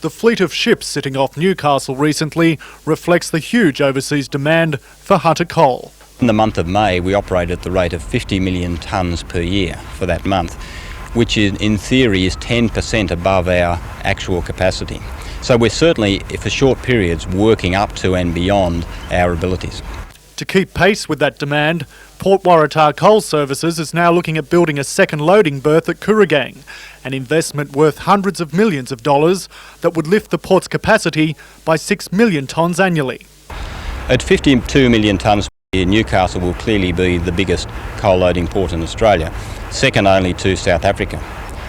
The fleet of ships sitting off Newcastle recently reflects the huge overseas demand for hunter coal. In the month of May, we operated at the rate of 50 million tonnes per year for that month, which in theory is 10% above our actual capacity. So we're certainly, for short periods, working up to and beyond our abilities. To keep pace with that demand, Port Waratah Coal Services is now looking at building a second loading berth at Kooragang, an investment worth hundreds of millions of dollars that would lift the port's capacity by 6 million tonnes annually. At 52 million tonnes per year, Newcastle will clearly be the biggest coal loading port in Australia, second only to South Africa.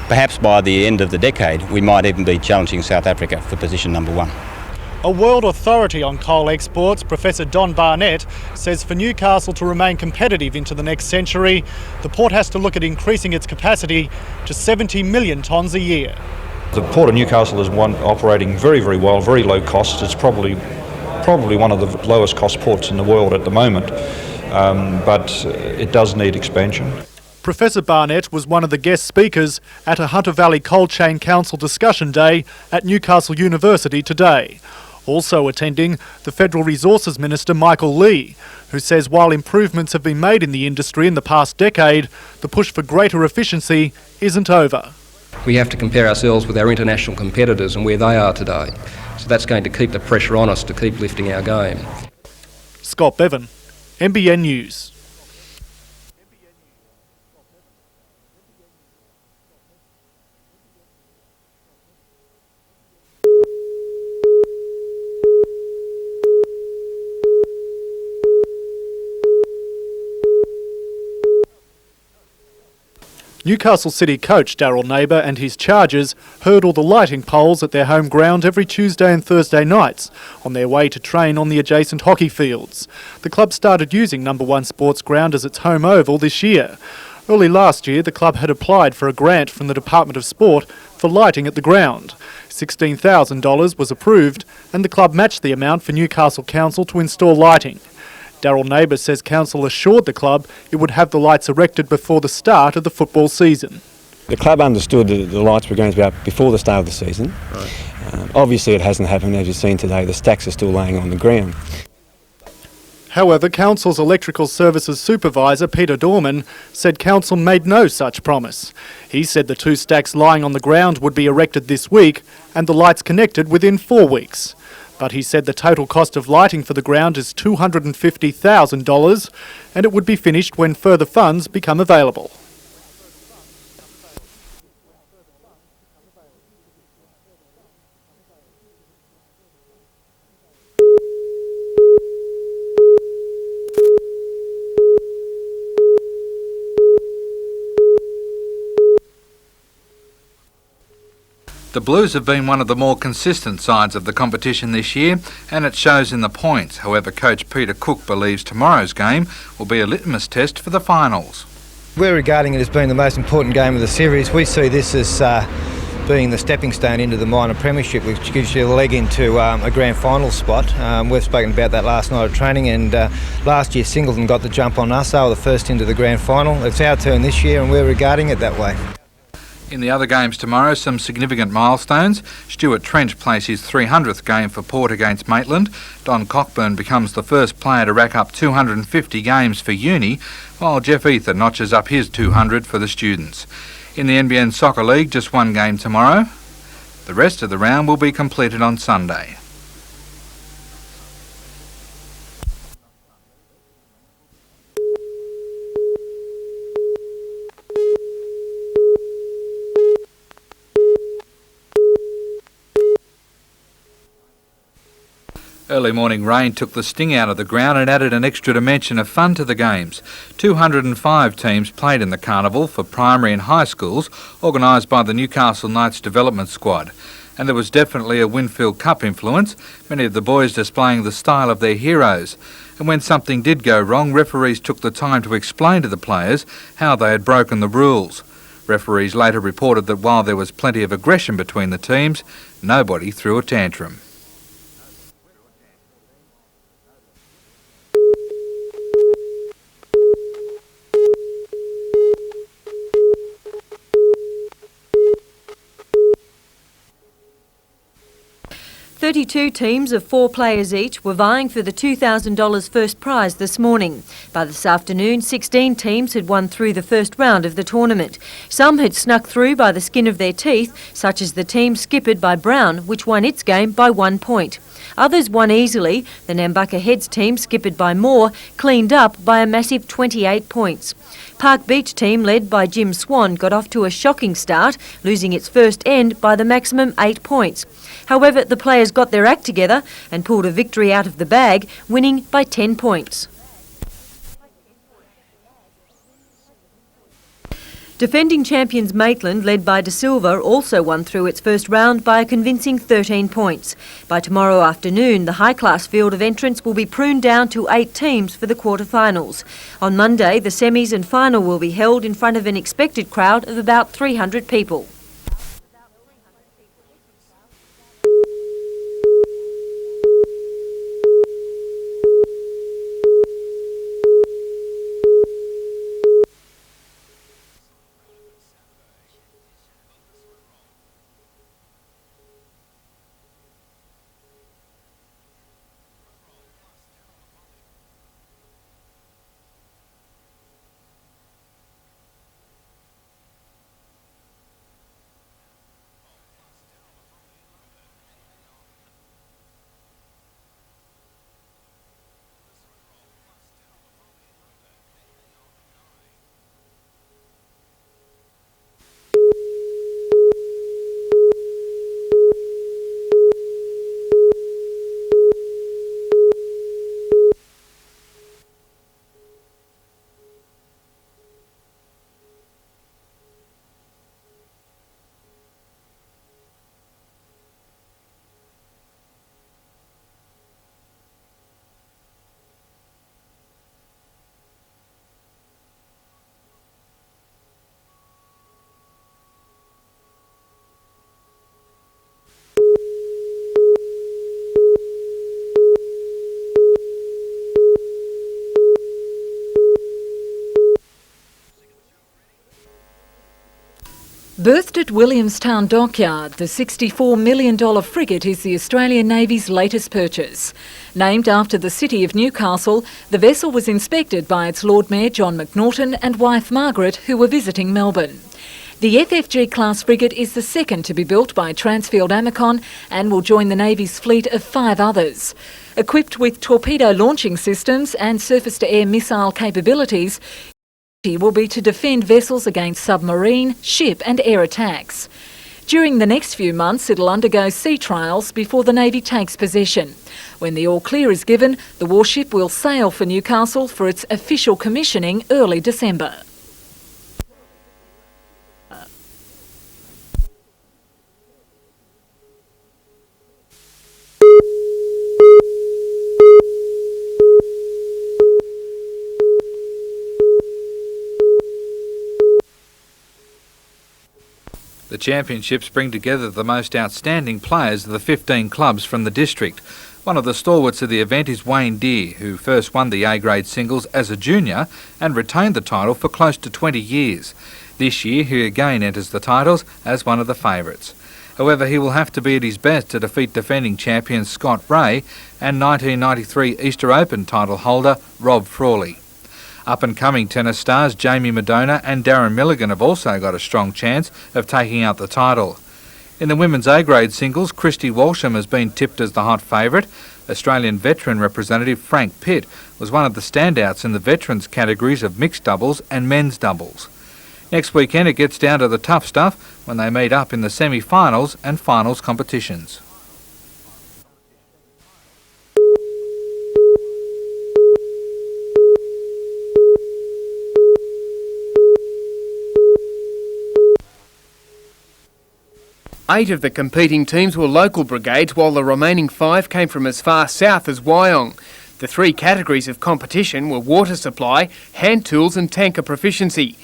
Perhaps by the end of the decade, we might even be challenging South Africa for position number one. A world authority on coal exports, Professor Don Barnett, says for Newcastle to remain competitive into the next century, the port has to look at increasing its capacity to 70 million tonnes a year. The Port of Newcastle is one operating very, very well, very low cost. It's probably one of the lowest cost ports in the world at the moment, but it does need expansion. Professor Barnett was one of the guest speakers at a Hunter Valley Coal Chain Council discussion day at Newcastle University today. Also attending, the Federal Resources Minister Michael Lee, who says while improvements have been made in the industry in the past decade, the push for greater efficiency isn't over. We have to compare ourselves with our international competitors and where they are today. So that's going to keep the pressure on us to keep lifting our game. Scott Bevan, NBN News. Newcastle City coach Daryl Neighbour and his Chargers hurdle the lighting poles at their home ground every Tuesday and Thursday nights on their way to train on the adjacent hockey fields. The club started using No. 1 Sports Ground as its home oval this year. Early last year, the club had applied for a grant from the Department of Sport for lighting at the ground. $16,000 was approved and the club matched the amount for Newcastle Council to install lighting. Daryl Neighbour says council assured the club it would have the lights erected before the start of the football season. The club understood that the lights were going to be up before the start of the season. Right. Obviously it hasn't happened, as you've seen today. The stacks are still laying on the ground. However, council's electrical services supervisor Peter Dorman said council made no such promise. He said the 2 stacks lying on the ground would be erected this week and the lights connected within 4 weeks. But he said the total cost of lighting for the ground is $250,000 and it would be finished when further funds become available. The Blues have been one of the more consistent sides of the competition this year, and it shows in the points. However, coach Peter Cook believes tomorrow's game will be a litmus test for the finals. We're regarding it as being the most important game of the series. We see this as being the stepping stone into the minor premiership, which gives you a leg into a grand final spot. We've spoken about that last night at training, and last year Singleton got the jump on us. They were the first into the grand final. It's our turn this year and we're regarding it that way. In the other games tomorrow, some significant milestones. Stuart Trench plays his 300th game for Port against Maitland. Don Cockburn becomes the first player to rack up 250 games for uni, while Jeff Ether notches up his 200 for the students. In the NBN Soccer League, just 1 game tomorrow. The rest of the round will be completed on Sunday. Early morning rain took the sting out of the ground and added an extra dimension of fun to the games. 205 teams played in the carnival for primary and high schools, organised by the Newcastle Knights Development Squad. And there was definitely a Winfield Cup influence, many of the boys displaying the style of their heroes. And when something did go wrong, referees took the time to explain to the players how they had broken the rules. Referees later reported that while there was plenty of aggression between the teams, nobody threw a tantrum. 32 teams of 4 players each were vying for the $2,000 first prize this morning. By this afternoon, 16 teams had won through the first round of the tournament. Some had snuck through by the skin of their teeth, such as the team skippered by Brown, which won its game by 1 point. Others won easily. The Nambucca Heads team, skippered by Moore, cleaned up by a massive 28 points. Park Beach team, led by Jim Swan, got off to a shocking start, losing its first end by the maximum 8 points. However, the players got their act together and pulled a victory out of the bag, winning by 10 points. Defending champions Maitland, led by De Silva, also won through its first round by a convincing 13 points. By tomorrow afternoon, the high-class field of entrants will be pruned down to 8 teams for the quarter-finals. On Monday, the semis and final will be held in front of an expected crowd of about 300 people. Berthed at Williamstown Dockyard, the $64 million frigate is the Australian Navy's latest purchase. Named after the city of Newcastle, the vessel was inspected by its Lord Mayor John McNaughton and wife Margaret, who were visiting Melbourne. The FFG-class frigate is the second to be built by Transfield Amicon and will join the Navy's fleet of 5 others. Equipped with torpedo launching systems and surface-to-air missile capabilities, will be to defend vessels against submarine, ship and air attacks. During the next few months, it'll undergo sea trials before the Navy takes possession. When the all-clear is given, the warship will sail for Newcastle for its official commissioning early December. The championships bring together the most outstanding players of the 15 clubs from the district. One of the stalwarts of the event is Wayne Deere, who first won the A-grade singles as a junior and retained the title for close to 20 years. This year he again enters the titles as one of the favourites. However, he will have to be at his best to defeat defending champion Scott Ray and 1993 Easter Open title holder Rob Frawley. Up-and-coming tennis stars Jamie Madonna and Darren Milligan have also got a strong chance of taking out the title. In the women's A-grade singles, Christy Walsham has been tipped as the hot favourite. Australian veteran representative Frank Pitt was one of the standouts in the veterans categories of mixed doubles and men's doubles. Next weekend it gets down to the tough stuff when they meet up in the semi-finals and finals competitions. Eight of the competing teams were local brigades, while the remaining 5 came from as far south as Wyong. The 3 categories of competition were water supply, hand tools and tanker proficiency.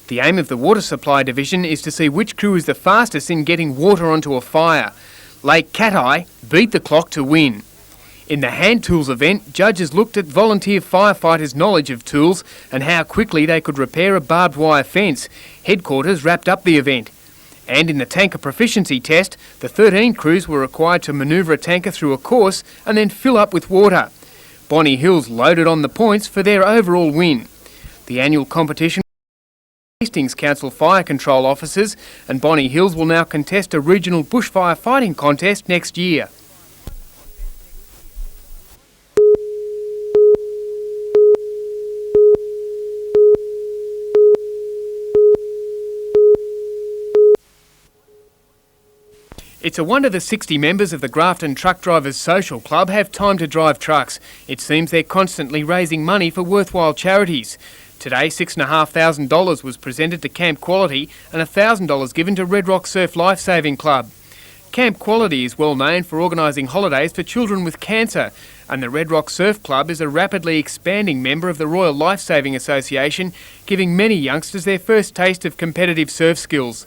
The aim of the water supply division is to see which crew is the fastest in getting water onto a fire. Lake Cat-Eye beat the clock to win. In the hand tools event, judges looked at volunteer firefighters' knowledge of tools and how quickly they could repair a barbed wire fence. Headquarters wrapped up the event. And in the tanker proficiency test, the 13 crews were required to manoeuvre a tanker through a course and then fill up with water. Bonnie Hills loaded on the points for their overall win. The annual competition Hastings Council Fire Control officers, and Bonnie Hills will now contest a regional bushfire fighting contest next year. It's a wonder the 60 members of the Grafton Truck Drivers Social Club have time to drive trucks. It seems they're constantly raising money for worthwhile charities. Today, $6,500 was presented to Camp Quality and $1,000 given to Red Rock Surf Lifesaving Club. Camp Quality is well known for organising holidays for children with cancer, and the Red Rock Surf Club is a rapidly expanding member of the Royal Lifesaving Association, giving many youngsters their first taste of competitive surf skills.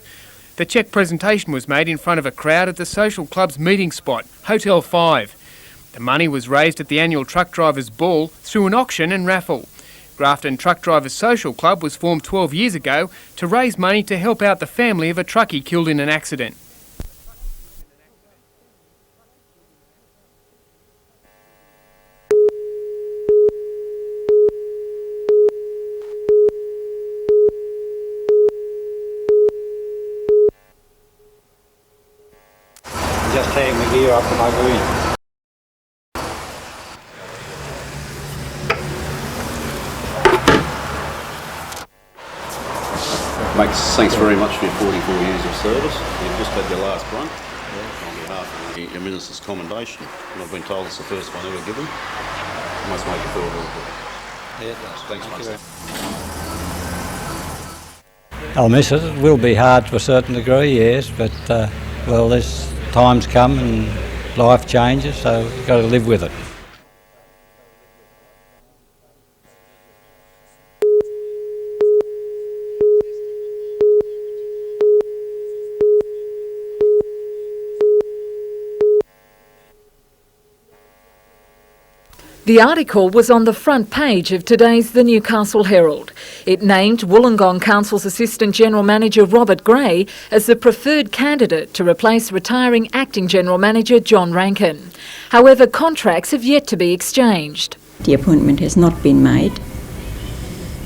The cheque presentation was made in front of a crowd at the social club's meeting spot, Hotel 5. The money was raised at the annual Truck Drivers Ball through an auction and raffle. Grafton Truck Drivers Social Club was formed 12 years ago to raise money to help out the family of a truckie killed in an accident. Just taking the gear up and I go in. Mates, thanks very much for your 44 years of service. You've just had your last run. On behalf of your Minister's commendation, and I've been told it's the first one ever given. It must make you feel a little good. Yeah, it does. Thanks, mate. I'll miss it. It will be hard to a certain degree, yes, but well, there's times come and life changes, so you've got to live with it. The article was on the front page of today's The Newcastle Herald. It named Wollongong Council's Assistant General Manager Robert Gray as the preferred candidate to replace retiring Acting General Manager John Rankin. However, contracts have yet to be exchanged. The appointment has not been made,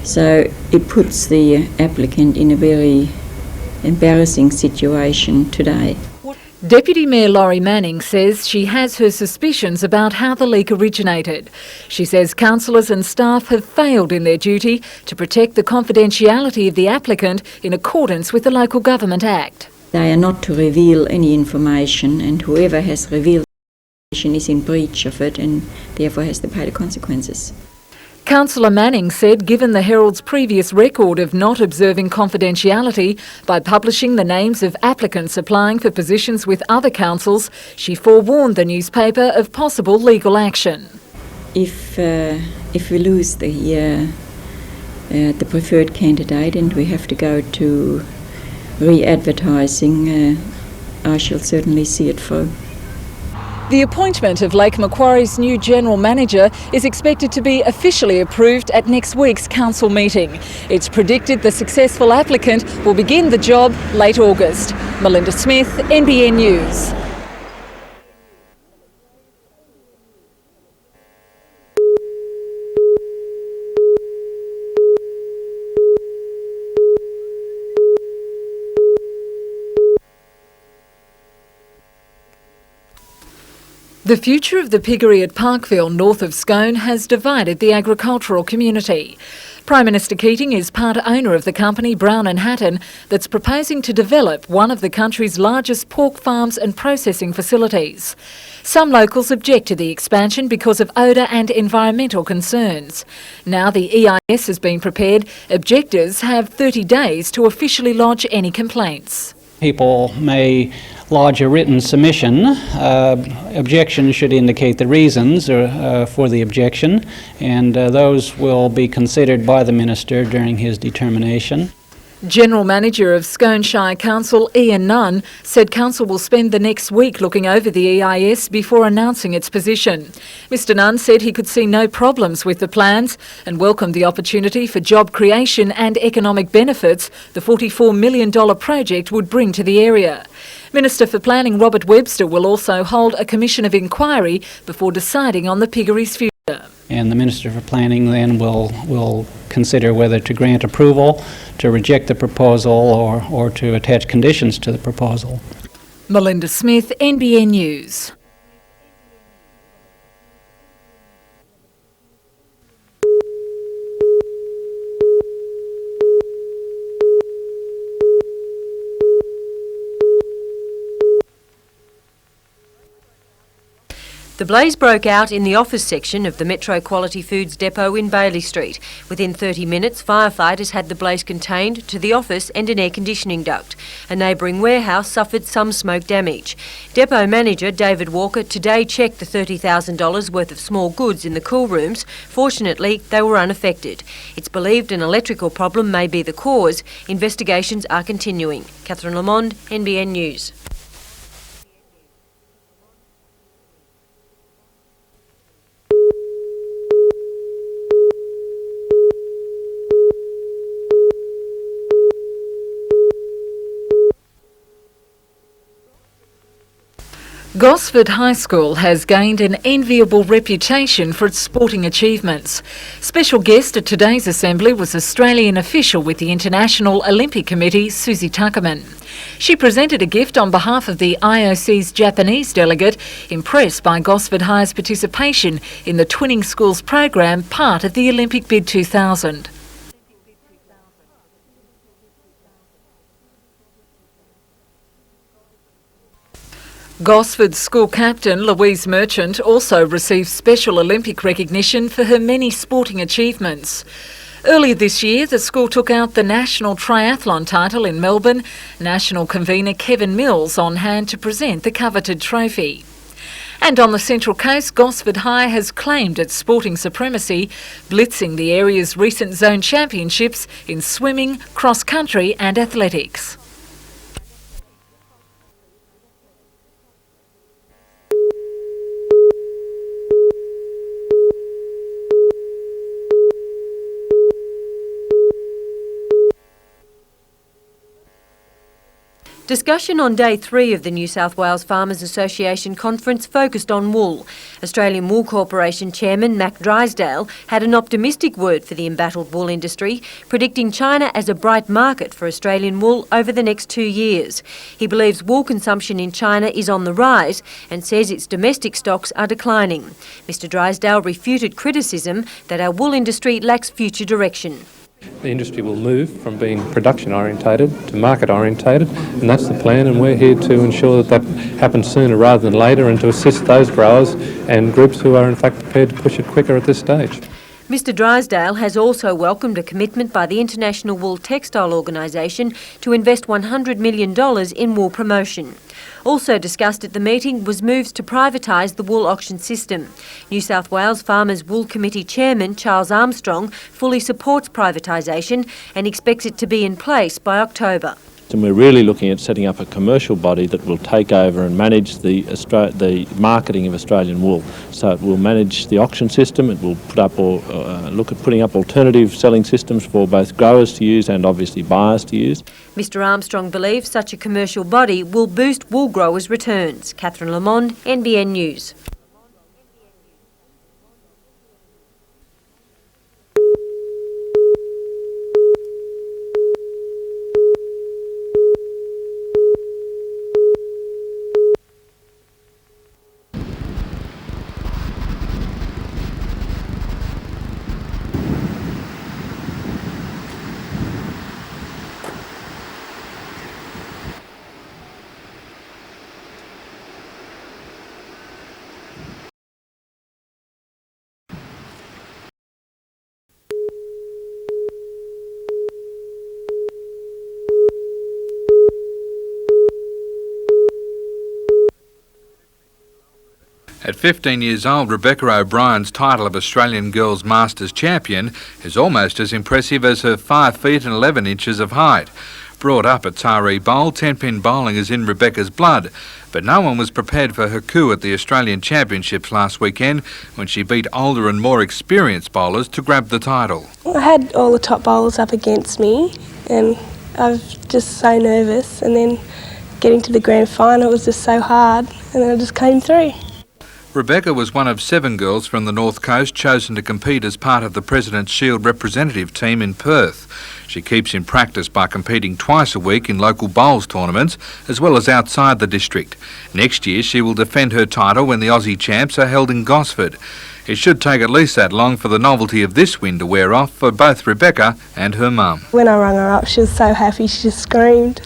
so it puts the applicant in a very embarrassing situation today. Deputy Mayor Laurie Manning says she has her suspicions about how the leak originated. She says councillors and staff have failed in their duty to protect the confidentiality of the applicant in accordance with the Local Government Act. They are not to reveal any information, and whoever has revealed information is in breach of it and therefore has to pay the consequences. Councillor Manning said given the Herald's previous record of not observing confidentiality by publishing the names of applicants applying for positions with other councils, she forewarned the newspaper of possible legal action. If we lose the preferred candidate and we have to go to re-advertising, I shall certainly see it through. The appointment of Lake Macquarie's new General Manager is expected to be officially approved at next week's council meeting. It's predicted the successful applicant will begin the job late August. Melinda Smith, NBN News. The future of the piggery at Parkville, north of Scone, has divided the agricultural community. Prime Minister Keating is part owner of the company Brown & Hatton that's proposing to develop one of the country's largest pork farms and processing facilities. Some locals object to the expansion because of odour and environmental concerns. Now the EIS has been prepared, objectors have 30 days to officially lodge any complaints. People may lodge a written submission. Objections should indicate the reasons for the objection, and those will be considered by the Minister during his determination. General Manager of Scone Shire Council, Ian Nunn, said Council will spend the next week looking over the EIS before announcing its position. Mr Nunn said he could see no problems with the plans and welcomed the opportunity for job creation and economic benefits the $44 million project would bring to the area. Minister for Planning Robert Webster will also hold a commission of inquiry before deciding on the piggery's future. And the Minister for Planning then will consider whether to grant approval, to reject the proposal, or to attach conditions to the proposal. Melinda Smith, NBN News. The blaze broke out in the office section of the Metro Quality Foods depot in Bailey Street. Within 30 minutes, firefighters had the blaze contained to the office and an air conditioning duct. A neighbouring warehouse suffered some smoke damage. Depot manager David Walker today checked the $30,000 worth of small goods in the cool rooms. Fortunately, they were unaffected. It's believed an electrical problem may be the cause. Investigations are continuing. Catherine Lamond, NBN News. Gosford High School has gained an enviable reputation for its sporting achievements. Special guest at today's assembly was Australian official with the International Olympic Committee, Susie Tuckerman. She presented a gift on behalf of the IOC's Japanese delegate, impressed by Gosford High's participation in the Twinning Schools program, part of the Olympic Bid 2000. Gosford school captain Louise Merchant also received special Olympic recognition for her many sporting achievements. Earlier this year, the school took out the national triathlon title in Melbourne. National convener Kevin Mills on hand to present the coveted trophy. And on the Central Coast, Gosford High has claimed its sporting supremacy, blitzing the area's recent zone championships in swimming, cross-country and athletics. Discussion on day 3 of the New South Wales Farmers Association conference focused on wool. Australian Wool Corporation Chairman Mac Drysdale had an optimistic word for the embattled wool industry, predicting China as a bright market for Australian wool over the next 2 years. He believes wool consumption in China is on the rise and says its domestic stocks are declining. Mr Drysdale refuted criticism that our wool industry lacks future direction. The industry will move from being production orientated to market orientated, and that's the plan, and we're here to ensure that happens sooner rather than later and to assist those growers and groups who are in fact prepared to push it quicker at this stage. Mr Drysdale has also welcomed a commitment by the International Wool Textile Organisation to invest $100 million in wool promotion. Also discussed at the meeting was moves to privatise the wool auction system. New South Wales Farmers Wool Committee Chairman Charles Armstrong fully supports privatisation and expects it to be in place by October. And we're really looking at setting up a commercial body that will take over and manage the marketing of Australian wool. So it will manage the auction system, it will put up or look at putting up alternative selling systems for both growers to use and obviously buyers to use. Mr Armstrong believes such a commercial body will boost wool growers' returns. Catherine Lamond, NBN News. At 15 years old, Rebecca O'Brien's title of Australian Girls Masters Champion is almost as impressive as her 5 feet and 11 inches of height. Brought up at Taree Bowl, 10-pin bowling is in Rebecca's blood, but no one was prepared for her coup at the Australian Championships last weekend when she beat older and more experienced bowlers to grab the title. I had all the top bowlers up against me and I was just so nervous, and then getting to the grand final was just so hard, and then I just came through. Rebecca was one of 7 girls from the North Coast chosen to compete as part of the President's Shield representative team in Perth. She keeps in practice by competing twice a week in local bowls tournaments as well as outside the district. Next year she will defend her title when the Aussie Champs are held in Gosford. It should take at least that long for the novelty of this win to wear off for both Rebecca and her mum. When I rang her up, she was so happy, she just screamed.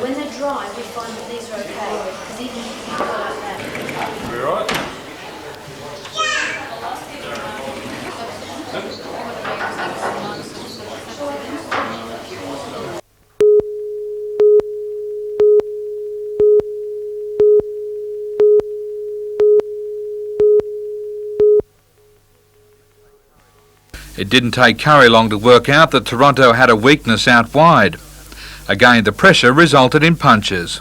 When they're dry, we find that these are okay, because even if you go like that. You all right? It didn't take Curry long to work out that Toronto had a weakness out wide. Again, the pressure resulted in punches.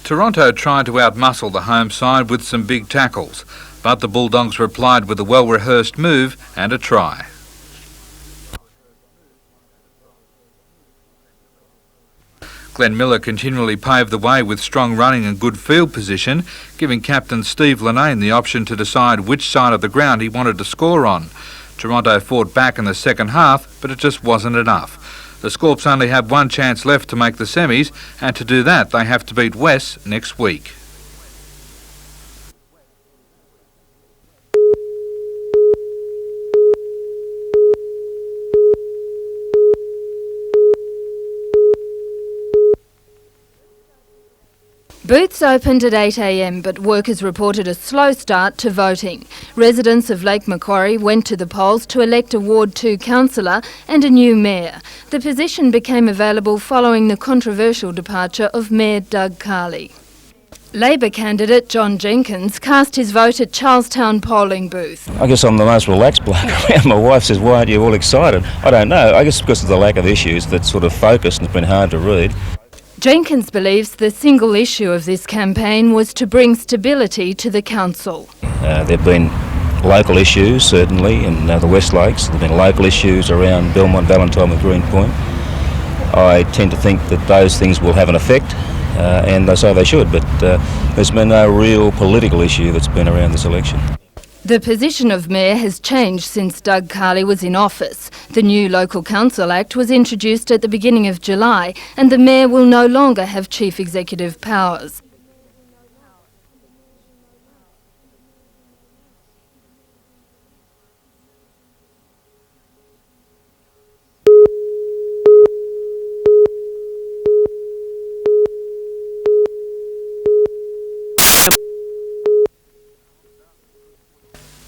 Toronto tried to outmuscle the home side with some big tackles, but the Bulldogs replied with a well-rehearsed move and a try. Glenn Miller continually paved the way with strong running and good field position, giving captain Steve Linnane the option to decide which side of the ground he wanted to score on. Toronto fought back in the second half, but it just wasn't enough. The Scorps only have one chance left to make the semis, and to do that they have to beat West next week. Booths opened at 8 a.m, but workers reported a slow start to voting. Residents of Lake Macquarie went to the polls to elect a Ward 2 councillor and a new mayor. The position became available following the controversial departure of Mayor Doug Carley. Labor candidate John Jenkins cast his vote at Charlestown polling booth. I guess I'm the most relaxed bloke around. My wife says, "Why aren't you all excited?" I don't know. I guess because of the lack of issues, that sort of focus, and it's been hard to read. Jenkins believes the single issue of this campaign was to bring stability to the council. There have been local issues, certainly, in the West Lakes. There have been local issues around Belmont, Valentine and Greenpoint. I tend to think that those things will have an effect, and so they should, but there's been no real political issue that's been around this election. The position of mayor has changed since Doug Carley was in office. The new Local Council Act was introduced at the beginning of July, and the mayor will no longer have chief executive powers.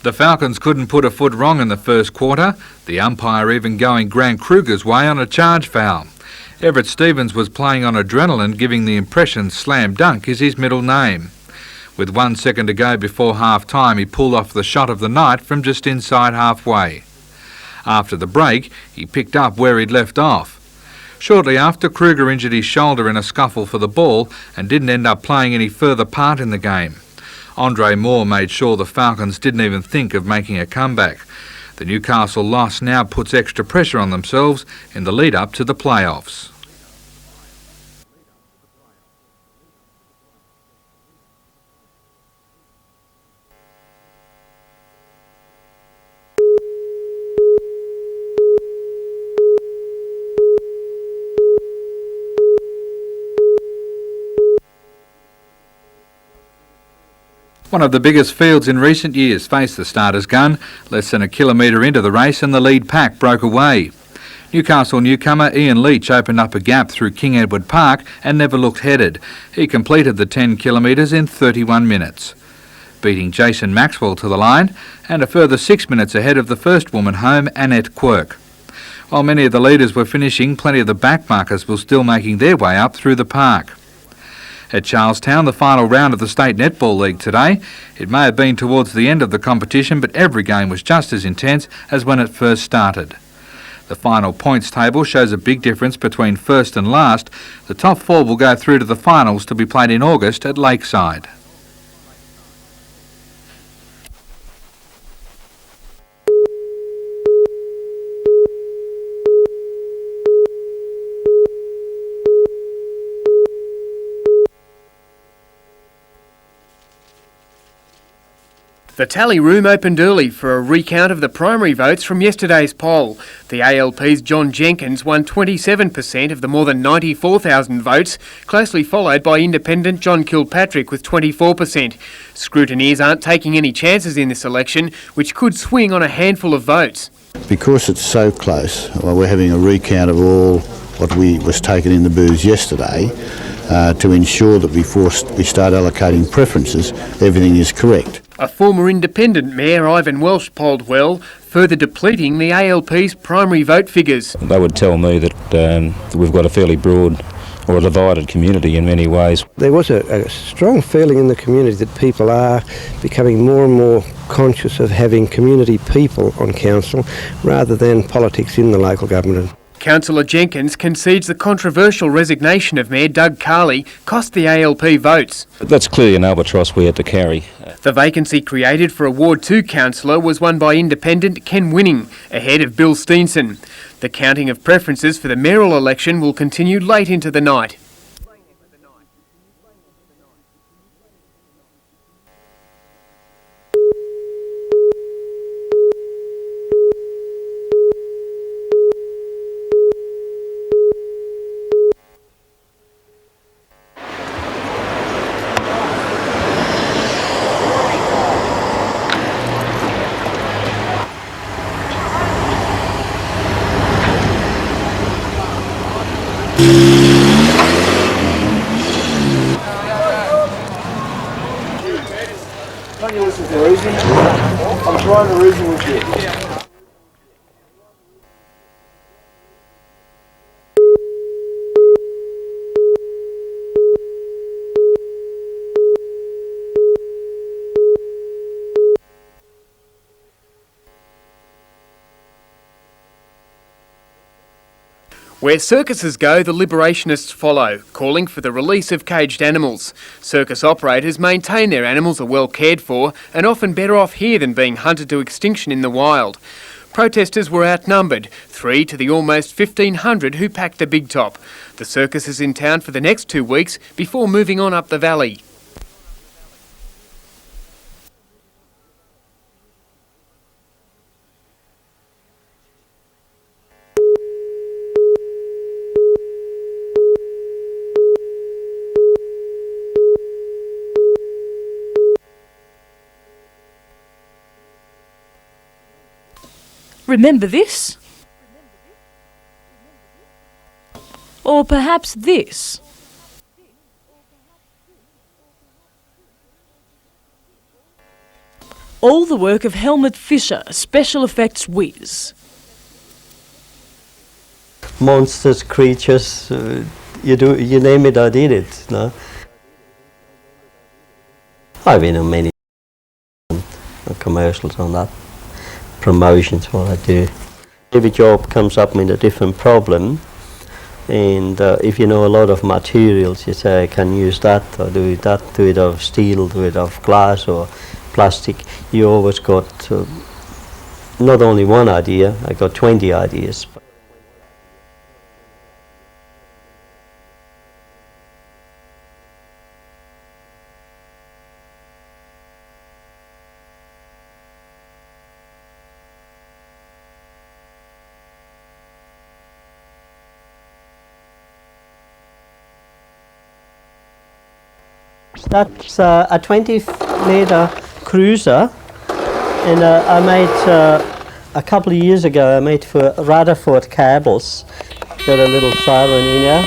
The Falcons couldn't put a foot wrong in the first quarter, the umpire even going Grant Kruger's way on a charge foul. Everett Stevens was playing on adrenaline, giving the impression Slam Dunk is his middle name. With 1 second to go before half-time, he pulled off the shot of the night from just inside halfway. After the break, he picked up where he'd left off. Shortly after, Kruger injured his shoulder in a scuffle for the ball and didn't end up playing any further part in the game. Andre Moore made sure the Falcons didn't even think of making a comeback. The Newcastle loss now puts extra pressure on themselves in the lead-up to the playoffs. One of the biggest fields in recent years faced the starter's gun. Less than a kilometre into the race and the lead pack broke away. Newcastle newcomer Ian Leach opened up a gap through King Edward Park and never looked headed. He completed the 10 kilometres in 31 minutes, beating Jason Maxwell to the line and a further 6 minutes ahead of the first woman home, Annette Quirk. While many of the leaders were finishing, plenty of the backmarkers were still making their way up through the park. At Charlestown, the final round of the State Netball League today. It may have been towards the end of the competition, but every game was just as intense as when it first started. The final points table shows a big difference between first and last. The top 4 will go through to the finals to be played in August at Lakeside. The tally room opened early for a recount of the primary votes from yesterday's poll. The ALP's John Jenkins won 27% of the more than 94,000 votes, closely followed by independent John Kilpatrick with 24%. Scrutineers aren't taking any chances in this election, which could swing on a handful of votes. Because it's so close, we're having a recount of all what was taken in the booths yesterday to ensure that before we start allocating preferences, everything is correct. A former independent mayor, Ivan Welsh, polled well, further depleting the ALP's primary vote figures. They would tell me that we've got a fairly broad or a divided community in many ways. There was a strong feeling in the community that people are becoming more and more conscious of having community people on council rather than politics in the local government. Councillor Jenkins concedes the controversial resignation of Mayor Doug Carley cost the ALP votes. That's clearly an albatross we had to carry. The vacancy created for a Ward 2 councillor was won by independent Ken Winning, ahead of Bill Steenson. The counting of preferences for the mayoral election will continue late into the night. Can't you listen to reason? I'm trying to reason with you. Where circuses go, the liberationists follow, calling for the release of caged animals. Circus operators maintain their animals are well cared for and often better off here than being hunted to extinction in the wild. Protesters were outnumbered, 3 to the almost 1,500 who packed the big top. The circus is in town for the next 2 weeks before moving on up the valley. Remember this? Or perhaps this? All the work of Helmut Fischer, special effects whiz. Monsters, creatures, you name it, I did it. No? I've been on many commercials on that, promotions, what I do. Every job comes up with a different problem, and if you know a lot of materials, you say I can use that or do it of steel, do it of glass or plastic. You always got not only one idea, I got 20 ideas. That's a 20-metre cruiser, and I made a couple of years ago. I made for Rutherford cables. Got a little siren in here.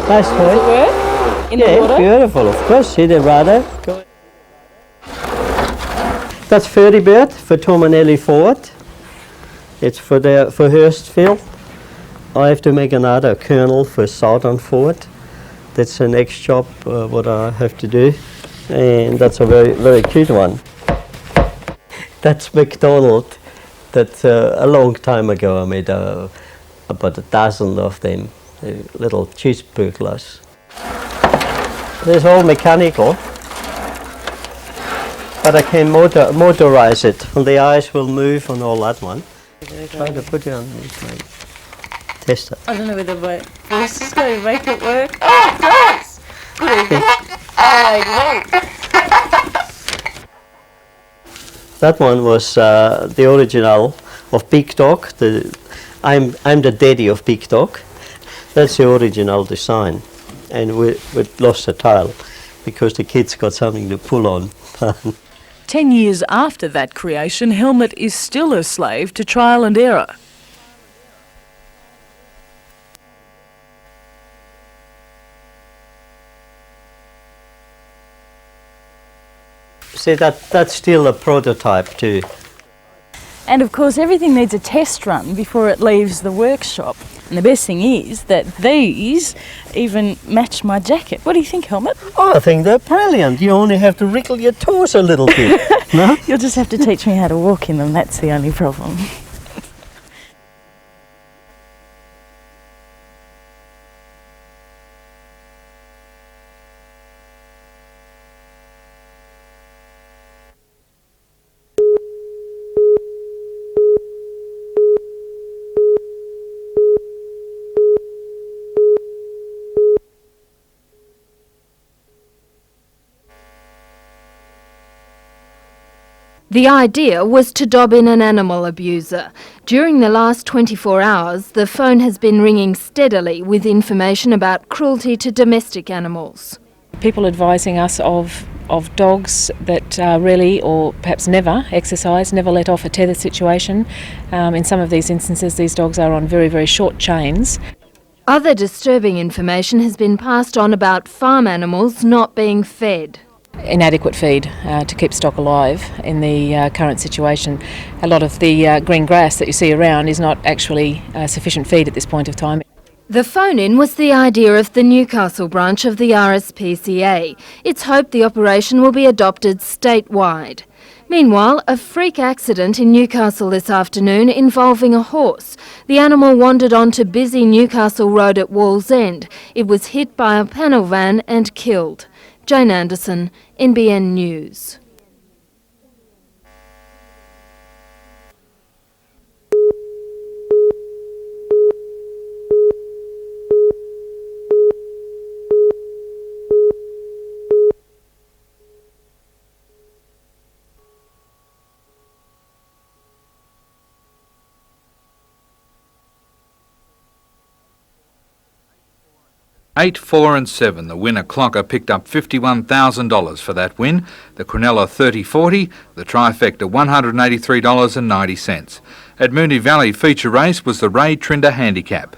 Nice toy. Does it work? In the Yeah, water? beautiful. Of course, see the rudder. That's Ferrybird for Tom and Ellie Ford. It's for Hurstville. I have to make another kernel for Southern Ford. That's the next job what I have to do, and that's a very, very cute one. That's McDonald. That a long time ago I made about a dozen of them, little cheese burglars. They're all mechanical, but I can motorize it, and the eyes will move on all that one. Try to put it on this. Test it. I don't know whether this is going to make it work. Oh, it does! That one was the original of Big Dog. I'm the daddy of Big Dog. That's the original design, and we lost the tail because the kids got something to pull on. 10 years after that creation, Helmut is still a slave to trial and error. See, that's still a prototype too. And of course everything needs a test run before it leaves the workshop. And the best thing is that these even match my jacket. What do you think, Helmut? Oh, I think they're brilliant. You only have to wriggle your toes a little bit. No? You'll just have to teach me how to walk in them, that's the only problem. The idea was to dob in an animal abuser. During the last 24 hours, the phone has been ringing steadily with information about cruelty to domestic animals. People advising us of dogs that rarely or perhaps never exercise, never let off a tether situation. In some of these instances, these dogs are on very, very short chains. Other disturbing information has been passed on about farm animals not being fed. Inadequate feed to keep stock alive in the current situation. A lot of the green grass that you see around is not actually sufficient feed at this point of time. The phone-in was the idea of the Newcastle branch of the RSPCA. It's hoped the operation will be adopted statewide. Meanwhile, a freak accident in Newcastle this afternoon involving a horse. The animal wandered onto busy Newcastle Road at Wallsend. It was hit by a panel van and killed. Jane Anderson, NBN News. Eight, 4 and 7. The winner Clocker picked up $51,000 for that win. The Quinella 30-40, the trifecta $183.90. At Moonee Valley, feature race was the Ray Trinder Handicap.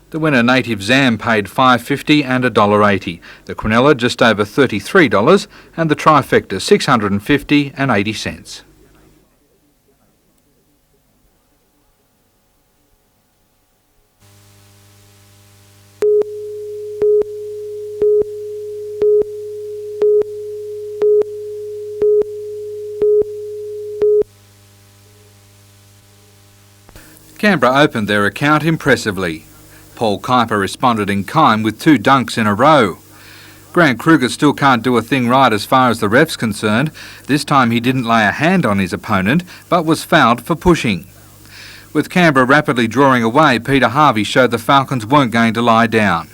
The winner, Native Zam, paid $5.50 and $1.80. The Quinella just over $33 and the trifecta $650.80. Canberra opened their account impressively. Paul Kuiper responded in kind with 2 dunks in a row. Grant Kruger still can't do a thing right as far as the ref's concerned. This time he didn't lay a hand on his opponent, but was fouled for pushing. With Canberra rapidly drawing away, Peter Harvey showed the Falcons weren't going to lie down.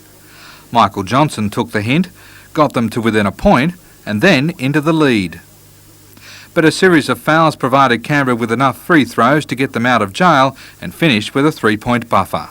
Michael Johnson took the hint, got them to within a point, and then into the lead. But a series of fouls provided Canberra with enough free throws to get them out of jail and finish with a 3-point buffer.